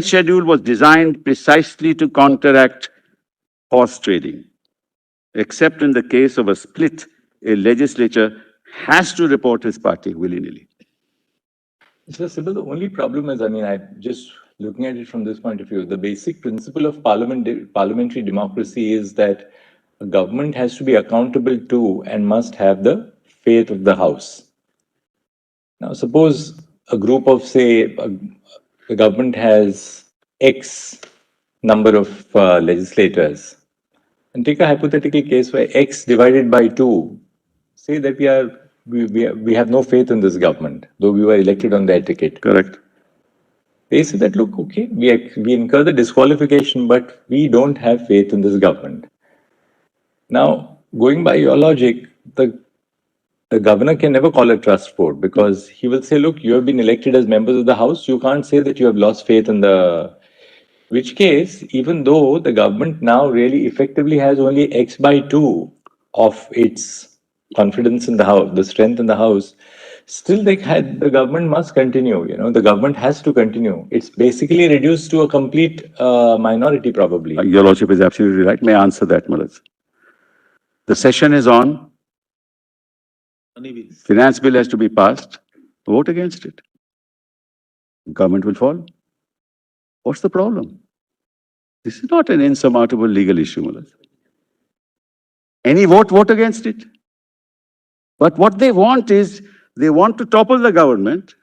schedule was designed precisely to counteract horse trading. Except in the case of a split, a legislature has to report his party willy-nilly. Mr. Sibal, the only problem is, I just looking at it from this point of view, the basic principle of parliamentary democracy is that a government has to be accountable to and must have the faith of the House. Now, suppose a group of, say, the government has X number of legislators, and take a hypothetical case where X divided by 2, say that we have no faith in this government, though we were elected on their ticket. Correct. They say that, look, okay, we incur the disqualification, but we don't have faith in this government. Now, going by your logic, the governor can never call a trust vote because he will say, look, you have been elected as members of the House. You can't say that you have lost faith in the... Which case, even though the government now really effectively has only X by 2 of its confidence in the House, the strength in the House, still the government must continue. The government has to continue. It's basically reduced to a complete minority, probably. Your Lordship is absolutely right. May I answer that, Malaz? The session is on. Finance bill has to be passed. Vote against it. Government will fall. What's the problem? This is not an insurmountable legal issue, Malaz. Any vote against it. But what they want is, they want to topple the government,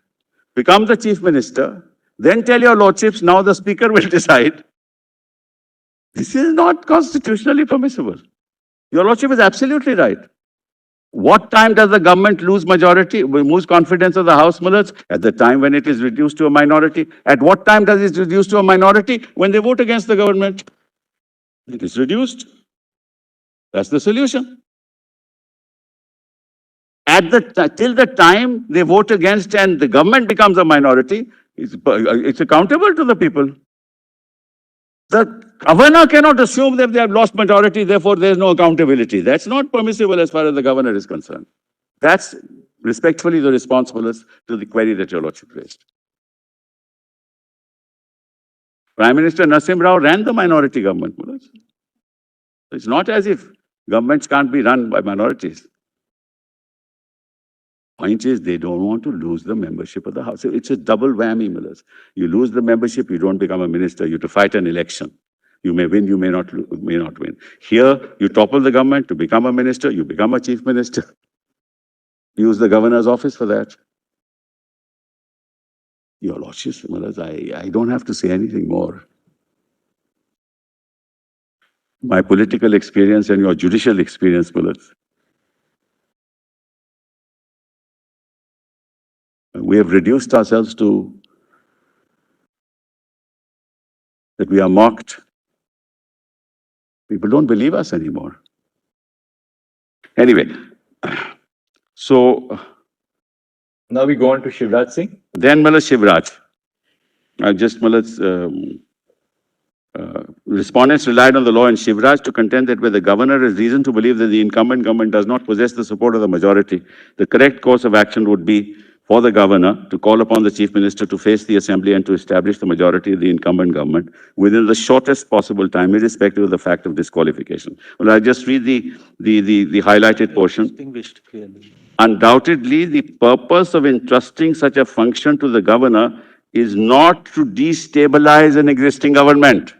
become the chief minister, then tell your lordships, now the speaker will decide. This is not constitutionally permissible. Your lordship is absolutely right. What time does the government lose majority, lose confidence of the House, Malaz? At the time when it is reduced to a minority. At what time does it reduce to a minority? When they vote against the government. It is reduced. That's the solution. Till the time they vote against and the government becomes a minority, it's accountable to the people. The governor cannot assume that they have lost majority, therefore there is no accountability. That's not permissible as far as the governor is concerned. That's respectfully the responsibility to the query that your lordship raised. Prime Minister Nasim Rao ran the minority government. It's not as if governments can't be run by minorities. Point is, they don't want to lose the membership of the House. It's a double whammy, Millers. You lose the membership, you don't become a minister. You have to fight an election. You may win, you may not win. Here, you topple the government to become a minister, you become a chief minister. Use the governor's office for that. Your Lordship, Millers, I don't have to say anything more. My political experience and your judicial experience, Millers. We have reduced ourselves to that we are mocked. People don't believe us anymore. Anyway, so now we go on to Shivraj Singh. Then Shivraj. Respondents relied on the law in Shivraj to contend that where the governor has reason to believe that the incumbent government does not possess the support of the majority, the correct course of action would be for the governor to call upon the chief minister to face the assembly and to establish the majority of the incumbent government within the shortest possible time, irrespective of the fact of disqualification. Well, I just read the highlighted portion. Distinguished clearly. Undoubtedly, the purpose of entrusting such a function to the governor is not to destabilize an existing government.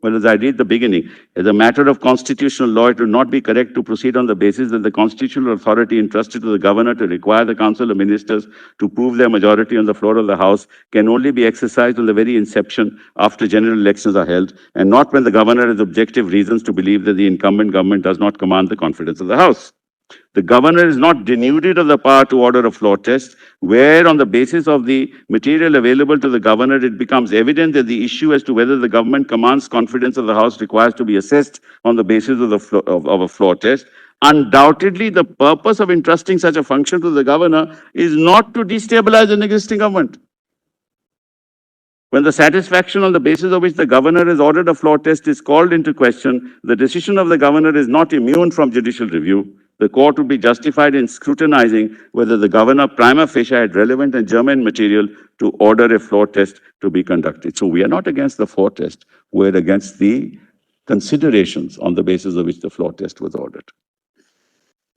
Well, as I read the beginning, as a matter of constitutional law, it would not be correct to proceed on the basis that the constitutional authority entrusted to the governor to require the Council of Ministers to prove their majority on the floor of the House can only be exercised on the very inception after general elections are held, and not when the governor has objective reasons to believe that the incumbent government does not command the confidence of the House. The governor is not denuded of the power to order a floor test, where on the basis of the material available to the governor, it becomes evident that the issue as to whether the government commands confidence of the House requires to be assessed on the basis of a floor test. Undoubtedly, the purpose of entrusting such a function to the governor is not to destabilize an existing government. When the satisfaction on the basis of which the governor has ordered a floor test is called into question, the decision of the governor is not immune from judicial review. the court would be justified in scrutinizing whether the governor prima facie had relevant and germane material to order a floor test to be conducted. So we are not against the floor test, we're against the considerations on the basis of which the floor test was ordered.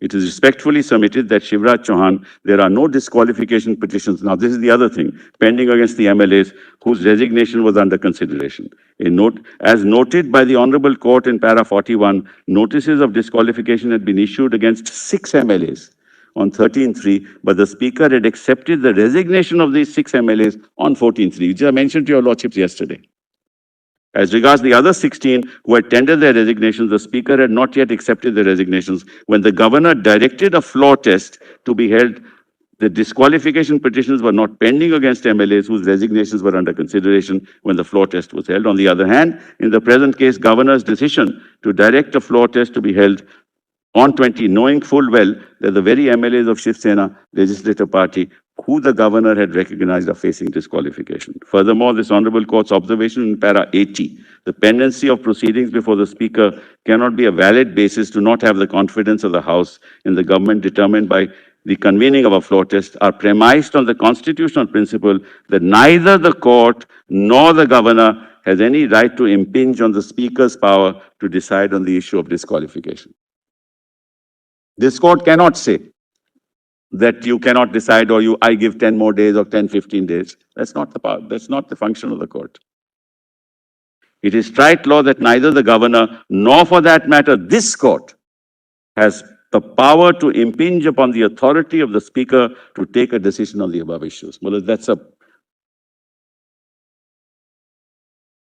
It is respectfully submitted that Shivraj Chauhan, there are no disqualification petitions. Now, this is the other thing, pending against the MLAs whose resignation was under consideration. As noted by the Honorable Court in para 41, notices of disqualification had been issued against 6 MLAs on 13-3, but the Speaker had accepted the resignation of these 6 MLAs on 14-3, which I mentioned to your Lordships yesterday. As regards the other 16 who had tendered their resignations, the Speaker had not yet accepted the resignations. When the Governor directed a floor test to be held, the disqualification petitions were not pending against MLAs whose resignations were under consideration when the floor test was held. On the other hand, in the present case, Governor's decision to direct a floor test to be held on 20, knowing full well that the very MLAs of Shiv Sena Legislative Party who the governor had recognized are facing disqualification. Furthermore, this Honorable Court's observation in para 80, the pendency of proceedings before the Speaker cannot be a valid basis to not have the confidence of the House in the government determined by the convening of a floor test, are premised on the constitutional principle that neither the court nor the governor has any right to impinge on the Speaker's power to decide on the issue of disqualification. This court cannot say that you cannot decide or I give 10 more days or 10, 15 days. That's not the power. That's not the function of the court. It is straight law that neither the governor nor for that matter this court has the power to impinge upon the authority of the Speaker to take a decision on the above issues. Well, that's a...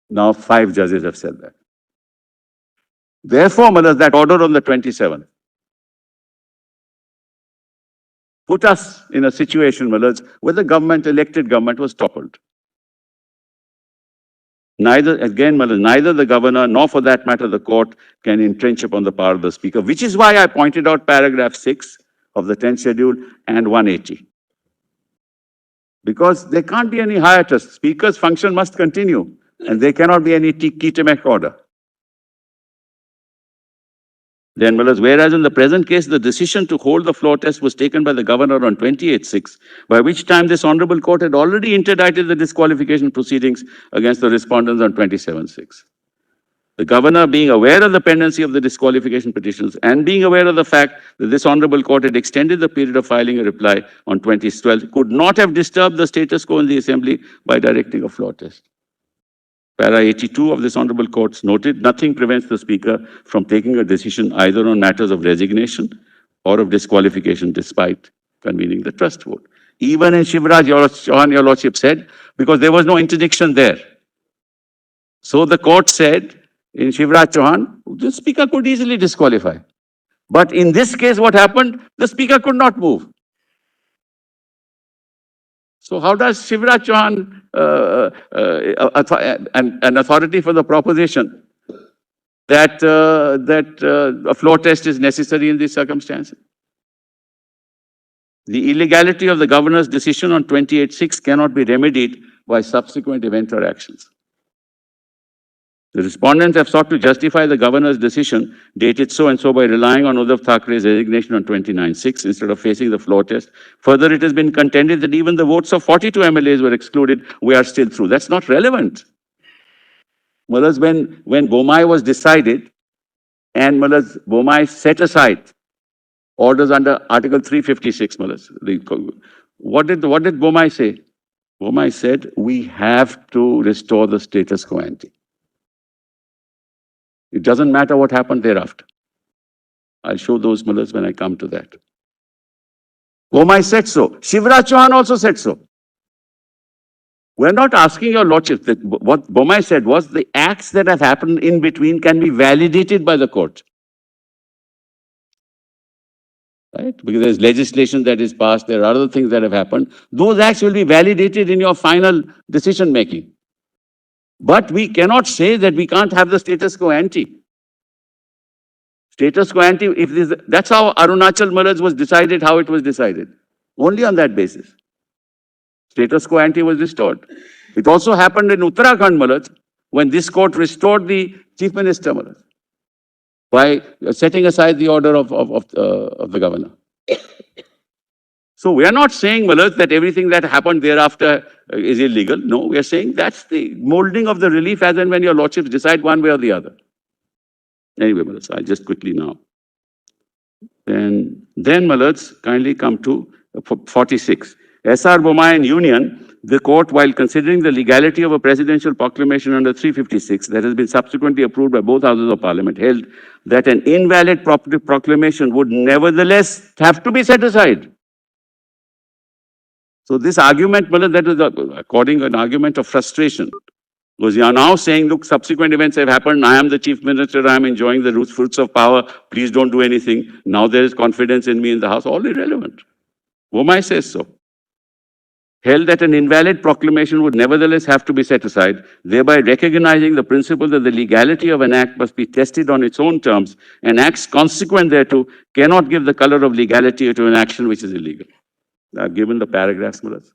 Now 5 judges have said that. Therefore, that order on the 27th put us in a situation, where the elected government was toppled. Neither the governor, nor for that matter the court, can entrench upon the power of the Speaker, which is why I pointed out paragraph 6 of the 10th schedule and 180. Because there can't be any hiatus. Speaker's function must continue, and there cannot be any Kitemek order. Then, whereas in the present case, the decision to hold the floor test was taken by the governor on 28/6, by which time this Honorable Court had already interdicted the disqualification proceedings against the respondents on 27/6. The governor, being aware of the pendency of the disqualification petitions and being aware of the fact that this Honorable Court had extended the period of filing a reply on 2012, could not have disturbed the status quo in the Assembly by directing a floor test. Para 82 of this Honorable Court noted, nothing prevents the Speaker from taking a decision either on matters of resignation or of disqualification despite convening the trust vote. Even in Shivraj Chauhan, your Lordship said, because there was no interdiction there. So the court said, in Shivraj Chauhan, the Speaker could easily disqualify. But in this case, what happened? The Speaker could not move. So how does Shivraj Chauhan, an authority for the proposition that a floor test is necessary in these circumstances? The illegality of the governor's decision on 28/6 cannot be remedied by subsequent event or actions. The respondents have sought to justify the governor's decision, dated so and so, by relying on Uddhav Thackeray's resignation on 29/6 instead of facing the floor test. Further, it has been contended that even the votes of 42 MLAs were excluded. We are still through. That's not relevant. When Bomai was decided, and Bomai set aside orders under Article 356, what did Bomai say? Bomai said, we have to restore the status quo ante. It doesn't matter what happened thereafter. I'll show those mullahs when I come to that. Bomai said so. Shivraj Chauhan also said so. We're not asking your Lordship that what Bomai said was the acts that have happened in between can be validated by the court. Right? Because there's legislation that is passed, there are other things that have happened. Those acts will be validated in your final decision making. But we cannot say that we can't have the status quo ante. Status quo ante, that's how Arunachal Mullahs was decided, how it was decided. Only on that basis. Status quo ante was restored. It also happened in Uttarakhand Mullahs when this court restored the Chief Minister Mullahs. by setting aside the order of the governor. So we are not saying, Malad, that everything that happened thereafter is illegal. No, we are saying that's the molding of the relief as and when your lordships decide one way or the other. Anyway, Malad, I'll just quickly now. Then Malad, kindly come to 46. S.R. Bommai and Union, the court, while considering the legality of a presidential proclamation under 356 that has been subsequently approved by both houses of parliament, held that an invalid proclamation would nevertheless have to be set aside. So this argument, that is according to an argument of frustration. Because you are now saying, look, subsequent events have happened. I am the chief minister. I am enjoying the fruits of power. Please don't do anything. Now there is confidence in me in the house. All irrelevant. Bommai says so. Held that an invalid proclamation would nevertheless have to be set aside, thereby recognizing the principle that the legality of an act must be tested on its own terms, and acts consequent thereto cannot give the color of legality to an action which is illegal. I've given the paragraphs, Muraz.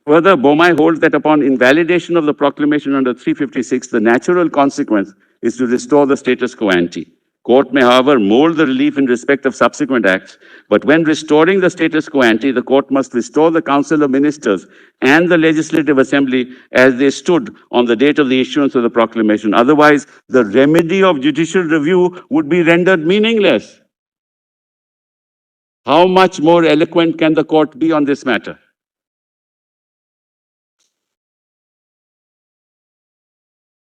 Further, Bommai holds that upon invalidation of the proclamation under 356, the natural consequence is to restore the status quo ante. Court may, however, mold the relief in respect of subsequent acts, but when restoring the status quo ante, the court must restore the Council of Ministers and the Legislative Assembly as they stood on the date of the issuance of the proclamation. Otherwise, the remedy of judicial review would be rendered meaningless. How much more eloquent can the court be on this matter?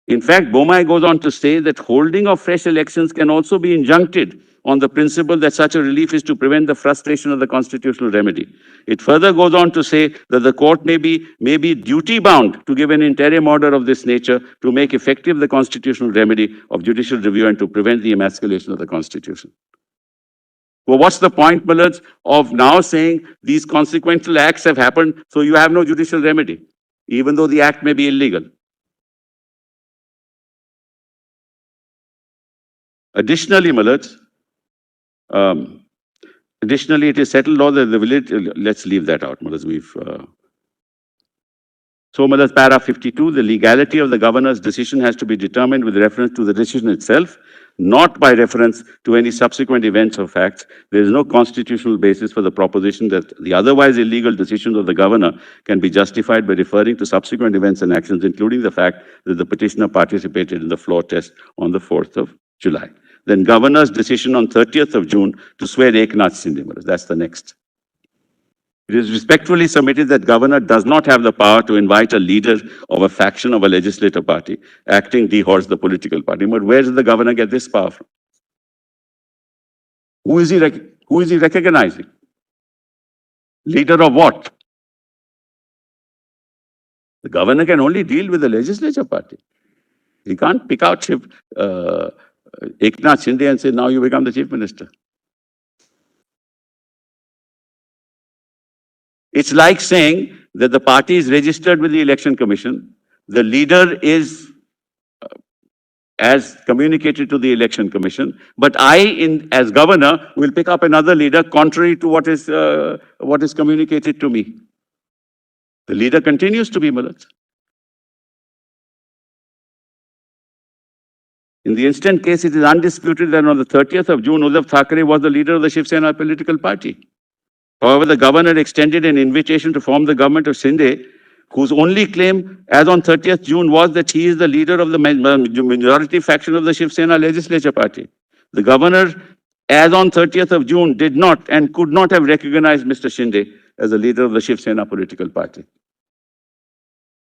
In fact, Bommai goes on to say that holding of fresh elections can also be injuncted on the principle that such a relief is to prevent the frustration of the constitutional remedy. It further goes on to say that the court may be duty-bound to give an interim order of this nature to make effective the constitutional remedy of judicial review and to prevent the emasculation of the constitution. Well, what's the point, Mallards, of now saying these consequential acts have happened, so you have no judicial remedy, even though the act may be illegal? Additionally, Mallards, additionally, it is settled law that the village, let's leave that out, Mallards, So, Mallards, para 52, the legality of the governor's decision has to be determined with reference to the decision itself, not by reference to any subsequent events or facts. There is no constitutional basis for the proposition that the otherwise illegal decisions of the governor can be justified by referring to subsequent events and actions, including the fact that the petitioner participated in the floor test on the 4th of July. Then governor's decision on 30th of June to swear Eknath Shinde. That's the next. It is respectfully submitted that governor does not have the power to invite a leader of a faction of a legislative party acting dehorse the political party. But where does the governor get this power from? Who is he recognizing? Leader of what? The governor can only deal with the legislature party. He can't pick out Eknath Shinde and say, now you become the chief minister. It's like saying that the party is registered with the election commission. The leader is as communicated to the election commission, but I, as governor, will pick up another leader contrary to what is communicated to me. The leader continues to be Mallards. In the instant case, it is undisputed that on the 30th of June, Uddhav Thackeray was the leader of the Shivsena political party. However, the governor extended an invitation to form the government of Shinde, whose only claim as on 30th June was that he is the leader of the majority faction of the Shivsena legislature party. The governor, as on 30th of June, did not and could not have recognized Mr. Shinde as the leader of the Shivsena political party.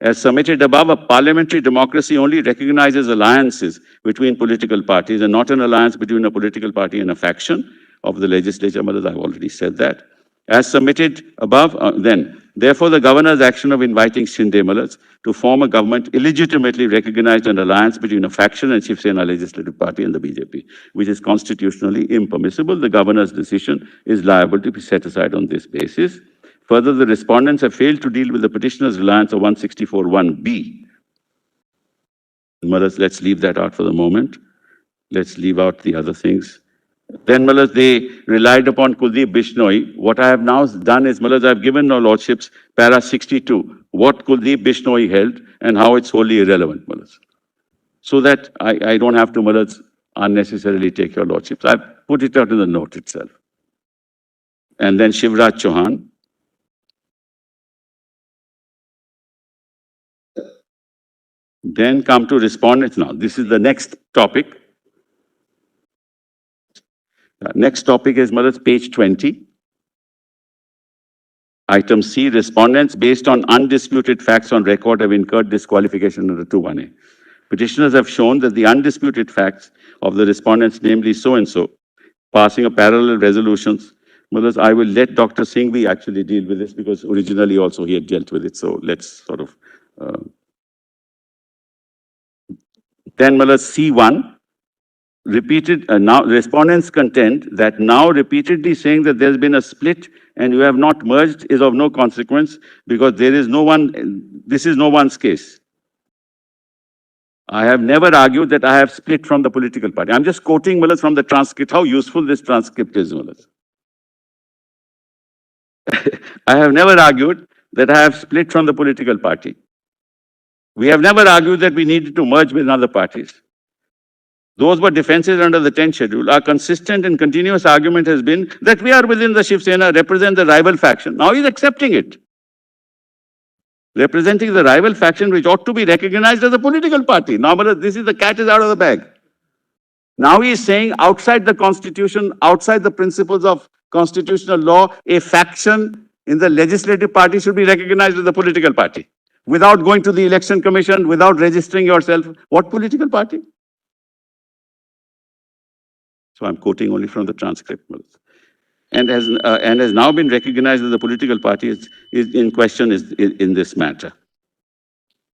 As submitted above, a parliamentary democracy only recognizes alliances between political parties and not an alliance between a political party and a faction of the legislature. I've already said that. As submitted above, therefore, the governor's action of inviting Shinde Mallards to form a government illegitimately recognized an alliance between a faction and Shivsena legislative party and the BJP, which is constitutionally impermissible. The governor's decision is liable to be set aside on this basis. Further, the respondents have failed to deal with the petitioner's reliance on 164(1)(b). Mallards, let's leave that out for the moment. Let's leave out the other things. Then, Mallards, they relied upon Kuldeep Bishnoi. What I have now done is, Mallards, I've given no lordships, para 62, what Kuldeep Bishnoi held and how it's wholly irrelevant, Mallards. So that I don't have to, Mallards, unnecessarily take your lordships. I put it out in the note itself. And then Shivraj Chauhan. Then come to respondents. Now, this is the next topic. Next topic is, Maharaj, page 20. Item C, respondents based on undisputed facts on record have incurred disqualification under 2(1)(a). Petitioners have shown that the undisputed facts of the respondents, namely so-and-so, passing a parallel resolutions. Maharaj, I will let Dr. Singhvi actually deal with this because originally also he had dealt with it. So let's sort of... Then, Maharaj, C1, repeated, now respondents contend that now repeatedly saying that there's been a split and you have not merged is of no consequence because there is no one, this is no one's case. I have never argued that I have split from the political party. I'm just quoting, Maharaj, from the transcript, how useful this transcript is, Maharaj. I have never argued that I have split from the political party. We have never argued that we needed to merge with other parties. Those were defenses under the 10th schedule. Our consistent and continuous argument has been that we are within the Shivsena, represent the rival faction. Now he's accepting it. Representing the rival faction which ought to be recognized as a political party. Now, this is the cat is out of the bag. Now he is saying outside the constitution, outside the principles of constitutional law, a faction in the legislative party should be recognized as a political party. Without going to the election commission, without registering yourself. What political party? So I'm quoting only from the transcript. And has now been recognized as a political party is in question is in this matter.